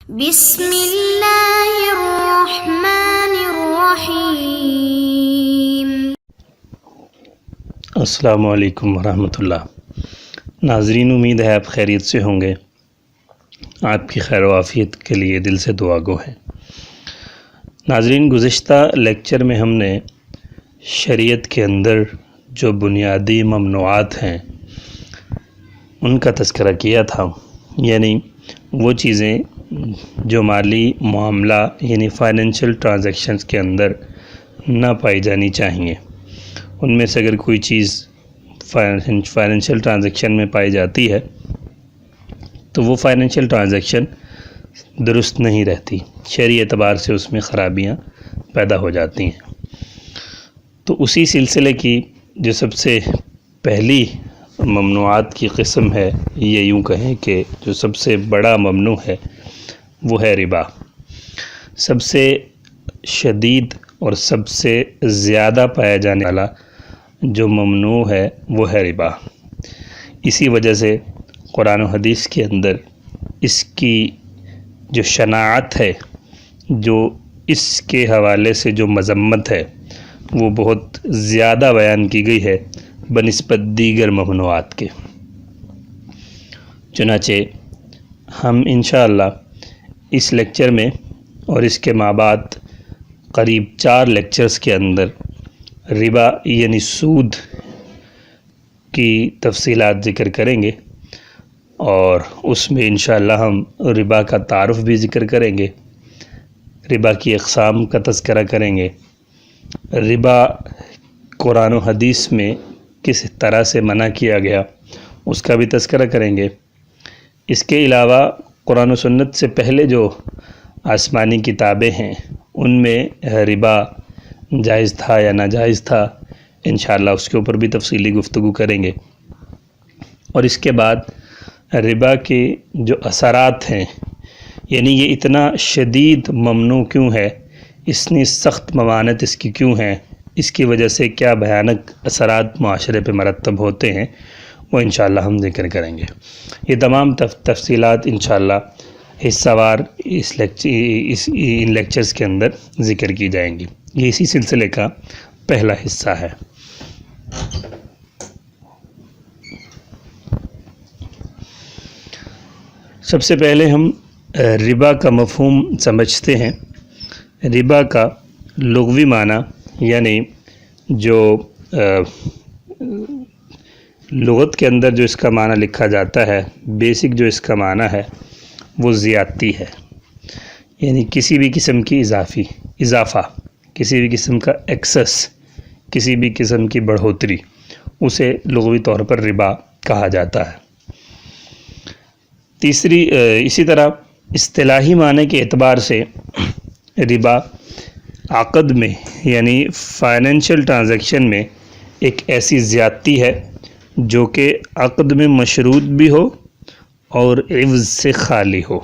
بسم اللہ الرحمن الرحیم۔ السلام علیکم ورحمۃ اللہ۔ ناظرین، امید ہے آپ خیریت سے ہوں گے۔ آپ کی خیر و عافیت کے لیے دل سے دعا گو ہے۔ ناظرین، گزشتہ لیکچر میں ہم نے شریعت کے اندر جو بنیادی ممنوعات ہیں ان کا تذکرہ کیا تھا، یعنی وہ چیزیں جو مالی معاملہ یعنی فائنینشیل ٹرانزیکشنز کے اندر نہ پائی جانی چاہیے۔ ان میں سے اگر کوئی چیز فائنینشیل ٹرانزیکشن میں پائی جاتی ہے تو وہ فائنینشیل ٹرانزیکشن درست نہیں رہتی، شرعی اعتبار سے اس میں خرابیاں پیدا ہو جاتی ہیں۔ تو اسی سلسلے کی جو سب سے پہلی ممنوعات کی قسم ہے، یہ یوں کہیں کہ جو سب سے بڑا ممنوع ہے وہ ہے ربا۔ سب سے شدید اور سب سے زیادہ پایا جانے والا جو ممنوع ہے وہ ہے ربا۔ اسی وجہ سے قرآن و حدیث کے اندر اس کی جو شناعت ہے، جو اس کے حوالے سے جو مذمت ہے وہ بہت زیادہ بیان کی گئی ہے بنسبت دیگر ممنوعات کے۔ چنانچہ ہم انشاءاللہ اس لیکچر میں اور اس کے مابعد قریب 4 لیکچرز کے اندر ربا یعنی سود کی تفصیلات ذکر کریں گے، اور اس میں انشاءاللہ ہم ربا کا تعارف بھی ذکر کریں گے، ربا کی اقسام کا تذکرہ کریں گے، ربا قرآن و حدیث میں کس طرح سے منع کیا گیا اس کا بھی تذکرہ کریں گے۔ اس کے علاوہ قرآن و سنت سے پہلے جو آسمانی کتابیں ہیں ان میں ربا جائز تھا یا ناجائز تھا، انشاءاللہ اس کے اوپر بھی تفصیلی گفتگو کریں گے۔ اور اس کے بعد ربا کے جو اثرات ہیں، یعنی یہ اتنا شدید ممنوع کیوں ہے، اتنی سخت ممانعت اس کی کیوں ہے، اس کی وجہ سے کیا بھیانک اثرات معاشرے پہ مرتب ہوتے ہیں، وہ انشاءاللہ ہم ذکر کریں گے۔ یہ تمام تفصیلات انشاءاللہ حصہ وار ان لیکچرز کے اندر ذکر کی جائیں گی۔ یہ اسی سلسلے کا پہلا حصہ ہے۔ سب سے پہلے ہم ربا کا مفہوم سمجھتے ہیں۔ ربا کا لغوی معنی، یعنی جو لغت کے اندر جو اس کا معنی لکھا جاتا ہے، بیسک جو اس کا معنی ہے وہ زیادتی ہے، یعنی کسی بھی قسم کی اضافہ، کسی بھی قسم کا ایکسس، کسی بھی قسم کی بڑھوتری، اسے لغوی طور پر ربا کہا جاتا ہے۔ اسی طرح اصطلاحی معنی کے اعتبار سے ربا عقد میں یعنی فائنینشیل ٹرانزیکشن میں ایک ایسی زیادتی ہے جو کہ عقد میں مشروط بھی ہو اور عوض سے خالی ہو،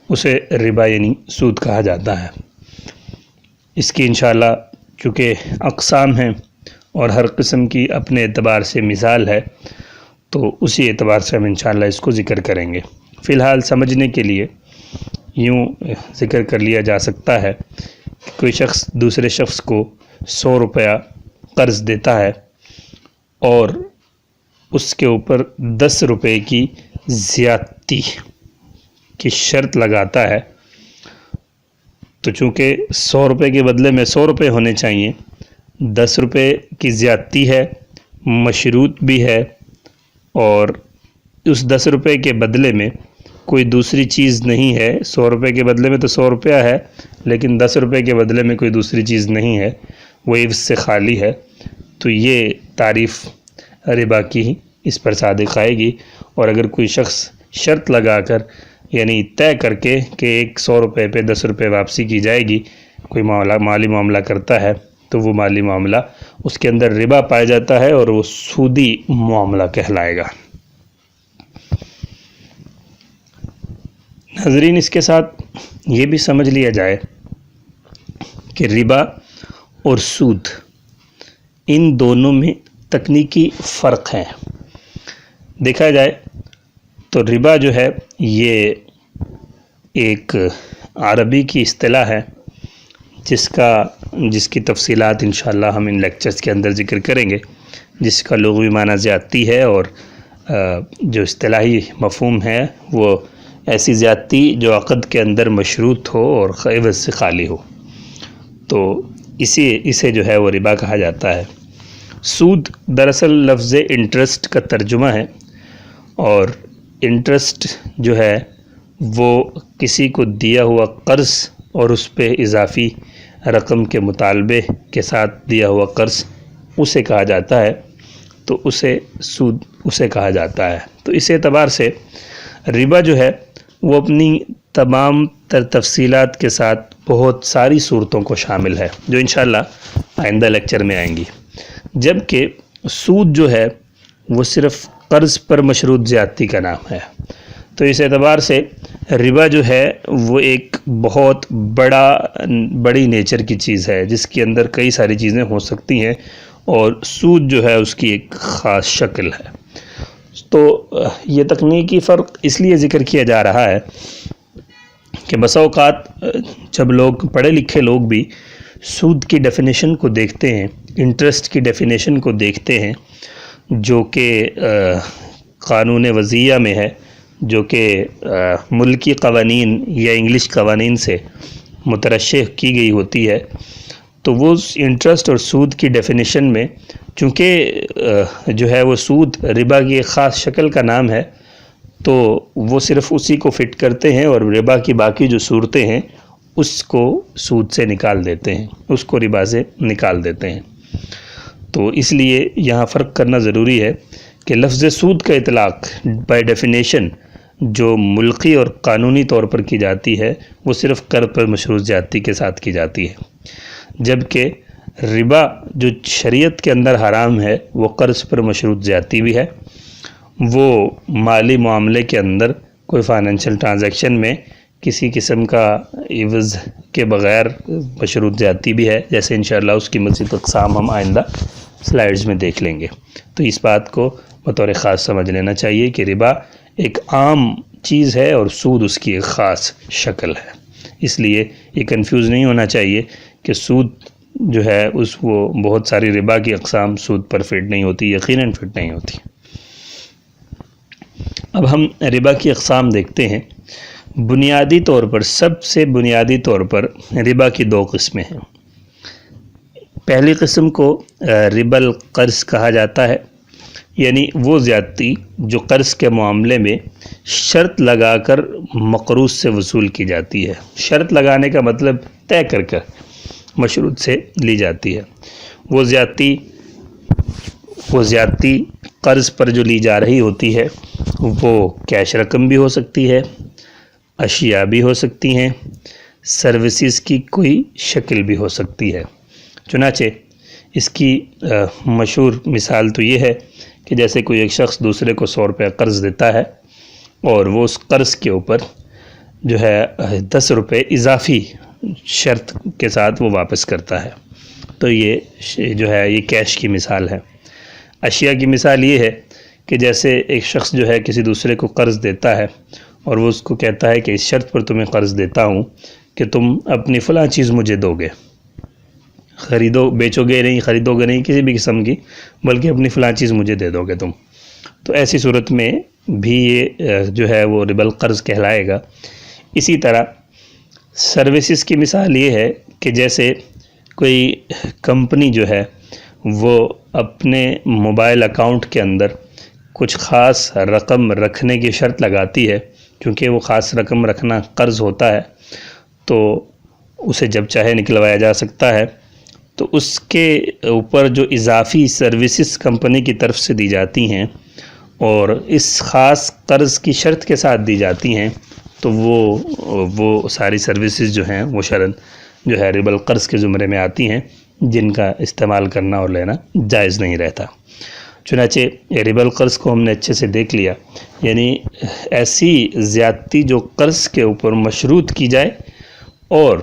اسے ربا یعنی سود کہا جاتا ہے۔ اس کی انشاءاللہ چونکہ اقسام ہیں اور ہر قسم کی اپنے اعتبار سے مثال ہے، تو اسی اعتبار سے ہم انشاءاللہ اس کو ذکر کریں گے۔ فی الحال سمجھنے کے لیے یوں ذکر کر لیا جا سکتا ہے کہ کوئی شخص دوسرے شخص کو 100 روپیہ قرض دیتا ہے اور اس کے اوپر 10 روپے کی زیادتی کی شرط لگاتا ہے، تو چونکہ 100 روپے کے بدلے میں 100 روپے ہونے چاہیے، 10 روپے کی زیادتی ہے، مشروط بھی ہے، اور اس 10 روپے کے بدلے میں کوئی دوسری چیز نہیں ہے۔ 100 روپے کے بدلے میں تو 100 روپیہ ہے، لیکن 10 روپے کے بدلے میں کوئی دوسری چیز نہیں ہے، وہ عوض سے خالی ہے، تو یہ تعریف ربا کی اس پر صادق آئے گی۔ اور اگر کوئی شخص شرط لگا کر یعنی طے کر کے کہ ایک 100 روپے پہ 10 روپے واپسی کی جائے گی، کوئی مالی معاملہ کرتا ہے، تو وہ مالی معاملہ اس کے اندر ربا پایا جاتا ہے اور وہ سودی معاملہ کہلائے گا۔ ناظرین، اس کے ساتھ یہ بھی سمجھ لیا جائے کہ ربا اور سود ان دونوں میں تکنیکی فرق ہیں۔ دیکھا جائے تو ربا جو ہے یہ ایک عربی کی اصطلاح ہے جس کی تفصیلات انشاءاللہ ہم ان لیکچرز کے اندر ذکر کریں گے، جس کا لغوی معنی زیادتی ہے، اور جو اصطلاحی مفہوم ہے وہ ایسی زیادتی جو عقد کے اندر مشروط ہو اور عوض سے خالی ہو، تو اسے جو ہے وہ ربا کہا جاتا ہے۔ سود دراصل لفظ انٹرسٹ کا ترجمہ ہے، اور انٹرسٹ جو ہے وہ کسی کو دیا ہوا قرض اور اس پہ اضافی رقم کے مطالبے کے ساتھ دیا ہوا قرض اسے کہا جاتا ہے، تو سود اسے کہا جاتا ہے۔ تو اس اعتبار سے ربا جو ہے وہ اپنی تمام تر تفصیلات کے ساتھ بہت ساری صورتوں کو شامل ہے، جو انشاءاللہ آئندہ لیکچر میں آئیں گی، جبکہ سود جو ہے وہ صرف قرض پر مشروط زیادتی کا نام ہے۔ تو اس اعتبار سے ربا جو ہے وہ ایک بہت بڑی نیچر کی چیز ہے، جس کے اندر کئی ساری چیزیں ہو سکتی ہیں، اور سود جو ہے اس کی ایک خاص شکل ہے۔ تو یہ تکنیکی فرق اس لیے ذکر کیا جا رہا ہے کہ بسا اوقات جب لوگ پڑھے لکھے لوگ بھی سود کی ڈیفینیشن کو دیکھتے ہیں، انٹرسٹ کی ڈیفینیشن کو دیکھتے ہیں، جو کہ قانون وضعیہ میں ہے، جو کہ ملکی قوانین یا انگلش قوانین سے مترشح کی گئی ہوتی ہے، تو وہ انٹرسٹ اور سود کی ڈیفینیشن میں چونکہ جو ہے وہ سود ربا کی ایک خاص شکل کا نام ہے، تو وہ صرف اسی کو فٹ کرتے ہیں، اور ربا کی باقی جو صورتیں ہیں اس کو سود سے نکال دیتے ہیں، اس کو ربا سے نکال دیتے ہیں۔ تو اس لیے یہاں فرق کرنا ضروری ہے کہ لفظ سود کا اطلاق بائی ڈیفینیشن جو ملکی اور قانونی طور پر کی جاتی ہے وہ صرف قرض پر مشروط زیادتی کے ساتھ کی جاتی ہے، جبکہ ربا جو شریعت کے اندر حرام ہے وہ قرض پر مشروط زیادتی بھی ہے، وہ مالی معاملے کے اندر کوئی فائنینشیل ٹرانزیکشن میں کسی قسم کا عوض کے بغیر مشروط زیادتی بھی ہے، جیسے انشاءاللہ اس کی مزید اقسام ہم آئندہ سلائیڈز میں دیکھ لیں گے۔ تو اس بات کو بطور خاص سمجھ لینا چاہیے کہ ربا ایک عام چیز ہے اور سود اس کی ایک خاص شکل ہے، اس لیے یہ کنفیوز نہیں ہونا چاہیے کہ سود جو ہے وہ بہت ساری ربا کی اقسام سود پر فٹ نہیں ہوتی، یقیناً فٹ نہیں ہوتی۔ اب ہم ربا کی اقسام دیکھتے ہیں۔ بنیادی طور پر سب سے بنیادی طور پر ربا کی دو قسمیں ہیں۔ پہلی قسم کو ربا القرض کہا جاتا ہے، یعنی وہ زیادتی جو قرض کے معاملے میں شرط لگا کر مقروض سے وصول کی جاتی ہے۔ شرط لگانے کا مطلب طے کر مشروط سے لی جاتی ہے۔ وہ زیادتی قرض پر جو لی جا رہی ہوتی ہے وہ کیش رقم بھی ہو سکتی ہے، اشیاء بھی ہو سکتی ہیں، سروسز کی کوئی شکل بھی ہو سکتی ہے۔ چنانچہ اس کی مشہور مثال تو یہ ہے کہ جیسے کوئی ایک شخص دوسرے کو 100 روپے قرض دیتا ہے، اور وہ اس قرض کے اوپر جو ہے 10 روپے اضافی شرط کے ساتھ وہ واپس کرتا ہے، تو یہ جو ہے یہ کیش کی مثال ہے۔ اشیاء کی مثال یہ ہے کہ جیسے ایک شخص جو ہے کسی دوسرے کو قرض دیتا ہے، اور وہ اس کو کہتا ہے کہ اس شرط پر تمہیں قرض دیتا ہوں کہ تم اپنی فلاں چیز مجھے دو گے، بیچو گے نہیں، خریدو گے نہیں کسی بھی قسم کی، بلکہ اپنی فلاں چیز مجھے دے دو گے تم۔ تو ایسی صورت میں بھی یہ جو ہے وہ ربا القرض کہلائے گا۔ اسی طرح سروسز کی مثال یہ ہے کہ جیسے کوئی کمپنی جو ہے وہ اپنے موبائل اکاؤنٹ کے اندر کچھ خاص رقم رکھنے کی شرط لگاتی ہے، کیونکہ وہ خاص رقم رکھنا قرض ہوتا ہے، تو اسے جب چاہے نکلوایا جا سکتا ہے، تو اس کے اوپر جو اضافی سروسز کمپنی کی طرف سے دی جاتی ہیں اور اس خاص قرض کی شرط کے ساتھ دی جاتی ہیں، تو وہ ساری سروسز جو ہیں وہ شرعاً جو ہے ربا القرض کے زمرے میں آتی ہیں، جن کا استعمال کرنا اور لینا جائز نہیں رہتا۔ چنانچہ ربا القرض کو ہم نے اچھے سے دیکھ لیا، یعنی ایسی زیادتی جو قرض کے اوپر مشروط کی جائے، اور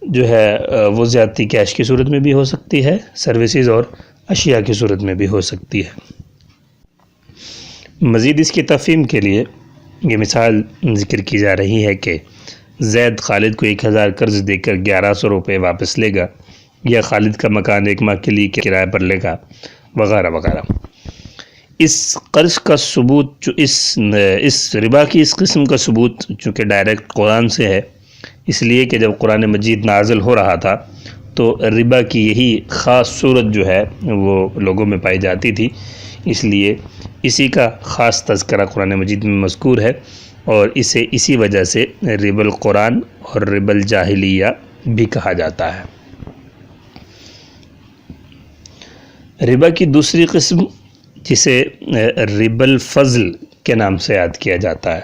جو ہے وہ زیادتی کیش کی صورت میں بھی ہو سکتی ہے، سروسز اور اشیاء کی صورت میں بھی ہو سکتی ہے۔ مزید اس کی تفہیم کے لیے یہ مثال ذکر کی جا رہی ہے کہ زید خالد کو 1000 قرض دے کر 1100 روپے واپس لے گا، یا خالد کا مکان 1 ماہ کے لیے کرایہ پر لے گا، وغیرہ وغیرہ۔ اس قرض کا ثبوت جو اس ربا کی اس قسم کا ثبوت چونکہ ڈائریکٹ قرآن سے ہے، اس لیے کہ جب قرآن مجید نازل ہو رہا تھا تو ربا کی یہی خاص صورت جو ہے وہ لوگوں میں پائی جاتی تھی، اس لیے اسی کا خاص تذکرہ قرآن مجید میں مذکور ہے، اور اسے اسی وجہ سے ربا القرآن اور ربا الجاہلیہ بھی کہا جاتا ہے۔ ربا کی دوسری قسم جسے ربا الفضل کے نام سے یاد کیا جاتا ہے،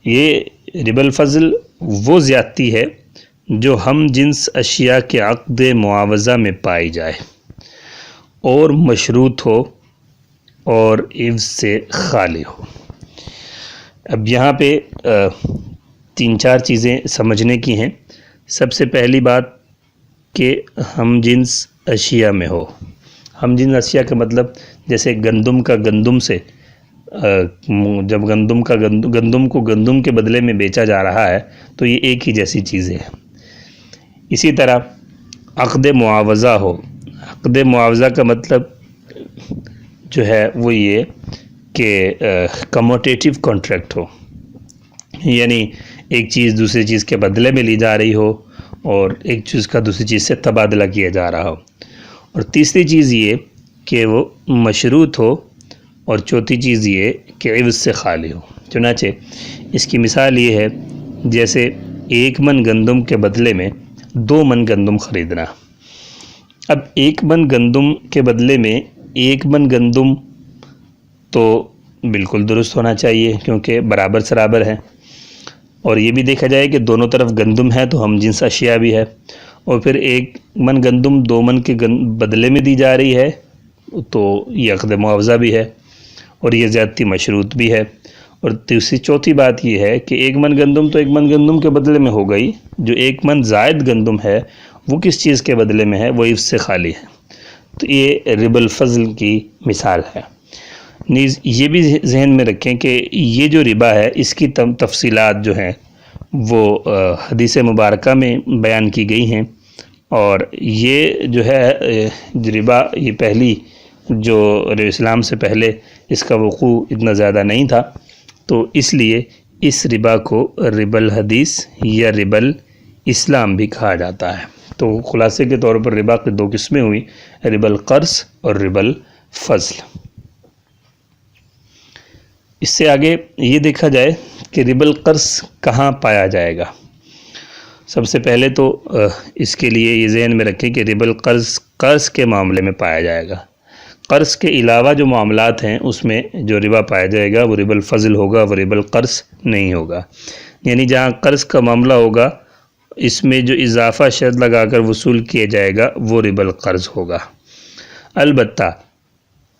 یہ ربا الفضل وہ زیادتی ہے جو ہم جنس اشیاء کے عقد معاوضہ میں پائی جائے اور مشروط ہو اور عوض سے خالی ہو۔ اب یہاں پہ 3-4 چیزیں سمجھنے کی ہیں۔ سب سے پہلی بات کہ ہم جنس اشیاء میں ہو۔ ہم جنس اشیاء کا مطلب جیسے گندم کا گندم سے، جب گندم کو گندم کے بدلے میں بیچا جا رہا ہے تو یہ ایک ہی جیسی چیزیں ہیں۔ اسی طرح عقد معاوضہ ہو۔ عقد معاوضہ کا مطلب جو ہے وہ یہ کہ کموٹیٹیو کانٹریکٹ ہو، یعنی ایک چیز دوسری چیز کے بدلے میں لی جا رہی ہو اور ایک چیز کا دوسری چیز سے تبادلہ کیا جا رہا ہو۔ اور تیسری چیز یہ کہ وہ مشروط ہو، اور چوتھی چیز یہ کہ عوض سے خالی ہو۔ چنانچہ اس کی مثال یہ ہے جیسے 1 من گندم کے بدلے میں 2 من گندم خریدنا۔ اب 1 من گندم کے بدلے میں 1 من گندم تو بالکل درست ہونا چاہیے کیونکہ برابر سرابر ہے، اور یہ بھی دیکھا جائے کہ دونوں طرف گندم ہے تو ہم جنس اشیاء بھی ہے، اور پھر 1 من گندم 2 من کے بدلے میں دی جا رہی ہے تو یہ عقد معاوضہ بھی ہے اور یہ زیادتی مشروط بھی ہے۔ اور چوتھی بات یہ ہے کہ 1 من گندم تو 1 من گندم کے بدلے میں ہو گئی، جو 1 من زائد گندم ہے وہ کس چیز کے بدلے میں ہے؟ وہ عوض سے خالی ہے۔ تو یہ ربا الفضل کی مثال ہے۔ نیز یہ بھی ذہن میں رکھیں کہ یہ جو ربا ہے اس کی تفصیلات جو ہیں وہ حدیث مبارکہ میں بیان کی گئی ہیں، اور یہ جو ہے ربا یہ پہلی جو اسلام سے پہلے اس کا وقوع اتنا زیادہ نہیں تھا، تو اس لیے اس ربا کو ربا الحدیث یا ربا الاسلام بھی کہا جاتا ہے۔ تو خلاصے کے طور پر ربا کی 2 قسمیں ہوئی، ربا القرض اور ربا الفضل۔ اس سے آگے یہ دیکھا جائے کہ ربا القرض کہاں پایا جائے گا۔ سب سے پہلے تو اس کے لیے یہ ذہن میں رکھیں کہ ربا القرض قرض کے معاملے میں پایا جائے گا۔ قرض کے علاوہ جو معاملات ہیں اس میں جو ربا پایا جائے گا وہ ربا الفضل ہوگا، وہ ربا القرض نہیں ہوگا۔ یعنی جہاں قرض کا معاملہ ہوگا اس میں جو اضافہ شرط لگا کر وصول کیا جائے گا وہ ربا القرض ہوگا۔ البتہ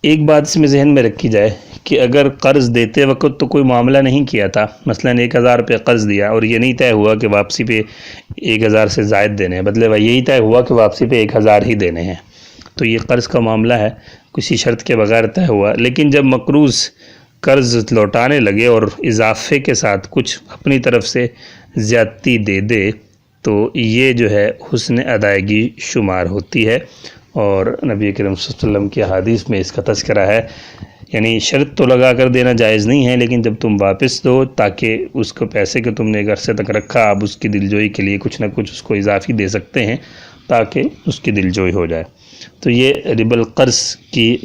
ایک بات اس میں ذہن میں رکھی جائے کہ اگر قرض دیتے وقت تو کوئی معاملہ نہیں کیا تھا، مثلا 1000 روپے قرض دیا اور یہ نہیں طے ہوا کہ واپسی پہ 1000 سے زائد دینے ہیں، بدلے یہی طے ہوا کہ واپسی پہ 1000 ہی دینے ہیں، تو یہ قرض کا معاملہ ہے، کسی شرط کے بغیر طے ہوا۔ لیکن جب مقروض قرض لوٹانے لگے اور اضافے کے ساتھ کچھ اپنی طرف سے زیادتی دے دے تو یہ جو ہے حسن ادائیگی شمار ہوتی ہے، اور نبی کریم صلی اللہ علیہ وسلم کی حدیث میں اس کا تذکرہ ہے۔ یعنی شرط تو لگا کر دینا جائز نہیں ہے، لیکن جب تم واپس دو تاکہ اس کو پیسے کہ تم نے ایک عرصے تک رکھا، اب اس کی دلجوئی کے لیے کچھ نہ کچھ اس کو اضافی دے سکتے ہیں تاکہ اس کی دلجوئی ہو جائے، تو یہ ربا القرض کی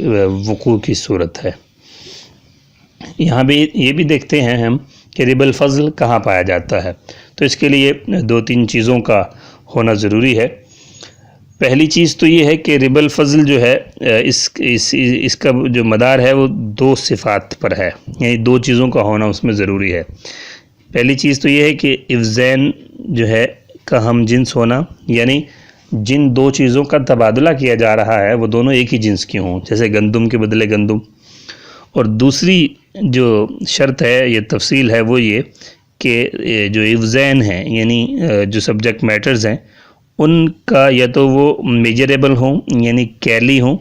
وقوع کی صورت ہے۔ یہاں بھی یہ بھی دیکھتے ہیں ہم کہ ربا الفضل کہاں پایا جاتا ہے، تو اس کے لیے 2-3 چیزوں کا ہونا ضروری ہے۔ پہلی چیز تو یہ ہے کہ ربا الفضل جو ہے اس کا جو مدار ہے وہ 2 صفات پر ہے، یعنی 2 چیزوں کا ہونا اس میں ضروری ہے۔ پہلی چیز تو یہ ہے کہ عوضین جو ہے کا ہم جنس ہونا، یعنی جن 2 چیزوں کا تبادلہ کیا جا رہا ہے وہ دونوں ایک ہی جنس کی ہوں، جیسے گندم کے بدلے گندم۔ اور دوسری جو شرط ہے یہ تفصیل ہے وہ یہ کہ جو عوضین ہیں یعنی جو سبجیکٹ میٹرز ہیں ان کا یا تو وہ میجریبل ہوں یعنی کیلی ہوں،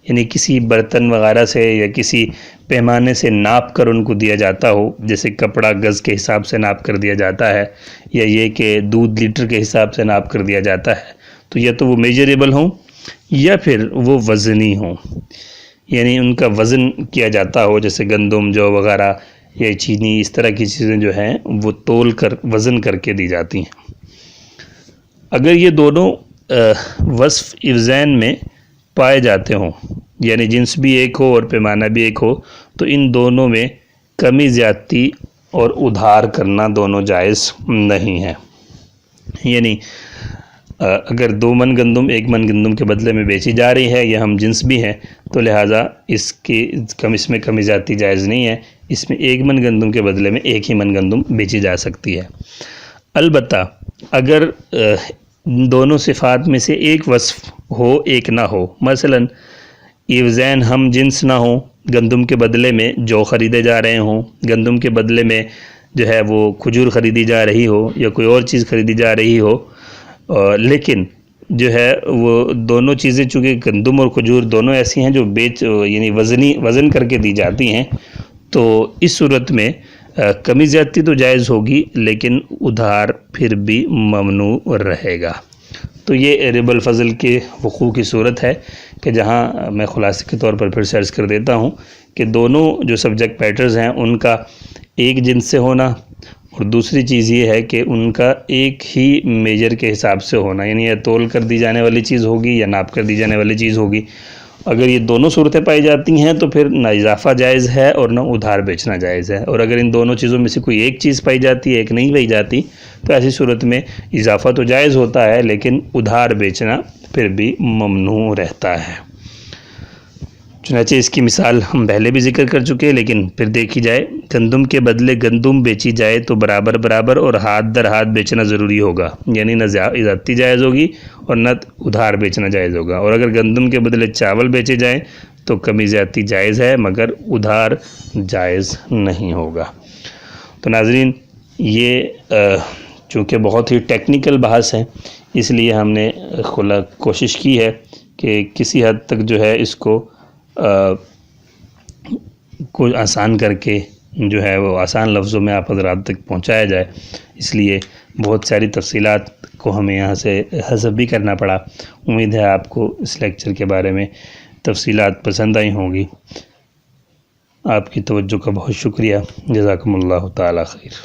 یعنی کسی برتن وغیرہ سے یا کسی پیمانے سے ناپ کر ان کو دیا جاتا ہو، جیسے کپڑا گز کے حساب سے ناپ کر دیا جاتا ہے، یا یہ کہ دودھ لیٹر کے حساب سے ناپ کر دیا جاتا ہے، تو یا تو وہ میجریبل ہوں یا پھر وہ وزنی ہوں، یعنی ان کا وزن کیا جاتا ہو، جیسے گندم جو وغیرہ یا چینی، اس طرح کی چیزیں جو ہیں وہ تول کر وزن کر کے دی جاتی ہیں۔ اگر یہ دونوں وصف اوزان میں پائے جاتے ہوں، یعنی جنس بھی ایک ہو اور پیمانہ بھی ایک ہو، تو ان دونوں میں کمی زیادتی اور ادھار کرنا دونوں جائز نہیں ہے۔ یعنی اگر 2 من گندم 1 من گندم کے بدلے میں بیچی جا رہی ہے، یا ہم جنس بھی ہیں، تو لہٰذا اس میں کمی زیادتی جائز نہیں ہے، اس میں 1 من گندم کے بدلے میں 1 ہی من گندم بیچی جا سکتی ہے۔ البتہ اگر دونوں صفات میں سے ایک وصف ہو ایک نہ ہو، مثلا اوزان ہم جنس نہ ہوں، گندم کے بدلے میں جو خریدے جا رہے ہوں، گندم کے بدلے میں جو ہے وہ کھجور خریدی جا رہی ہو یا کوئی اور چیز خریدی جا رہی ہو، لیکن جو ہے وہ دونوں چیزیں چونکہ گندم اور کھجور دونوں ایسی ہیں جو یعنی وزن کر کے دی جاتی ہیں، تو اس صورت میں کمی زیادتی تو جائز ہوگی، لیکن ادھار پھر بھی ممنوع رہے گا۔ تو یہ ربا الفضل کے وقوع کی صورت ہے کہ جہاں میں خلاصے کے طور پر پھر سے عرض کر دیتا ہوں کہ دونوں جو سبجیکٹ میٹرز ہیں ان کا ایک جنس سے ہونا، اور دوسری چیز یہ ہے کہ ان کا ایک ہی میجر کے حساب سے ہونا، یعنی یا تول کر دی جانے والی چیز ہوگی یا ناپ کر دی جانے والی چیز ہوگی۔ اگر یہ دونوں صورتیں پائی جاتی ہیں تو پھر نہ اضافہ جائز ہے اور نہ ادھار بیچنا جائز ہے، اور اگر ان دونوں چیزوں میں سے کوئی ایک چیز پائی جاتی ہے ایک نہیں پائی جاتی، تو ایسی صورت میں اضافہ تو جائز ہوتا ہے لیکن ادھار بیچنا پھر بھی ممنوع رہتا ہے۔ چنانچہ اس کی مثال ہم پہلے بھی ذکر کر چکے، لیکن پھر دیکھی جائے، گندم کے بدلے گندم بیچی جائے تو برابر برابر اور ہاتھ در ہاتھ بیچنا ضروری ہوگا، یعنی نہ زیادتی جائز ہوگی اور نہ ادھار بیچنا جائز ہوگا۔ اور اگر گندم کے بدلے چاول بیچے جائیں تو کمی زیادتی جائز ہے مگر ادھار جائز نہیں ہوگا۔ تو ناظرین، یہ چونکہ بہت ہی ٹیکنیکل بحث ہے، اس لیے ہم نے کوشش کی ہے کہ کسی حد تک جو ہے اس کو آسان کر کے جو ہے وہ آسان لفظوں میں آپ حضرات تک پہنچایا جائے، اس لیے بہت ساری تفصیلات کو ہمیں یہاں سے حذف بھی کرنا پڑا۔ امید ہے آپ کو اس لیکچر کے بارے میں تفصیلات پسند آئی ہوں گی۔ آپ کی توجہ کا بہت شکریہ۔ جزاکم اللہ تعالی خیر۔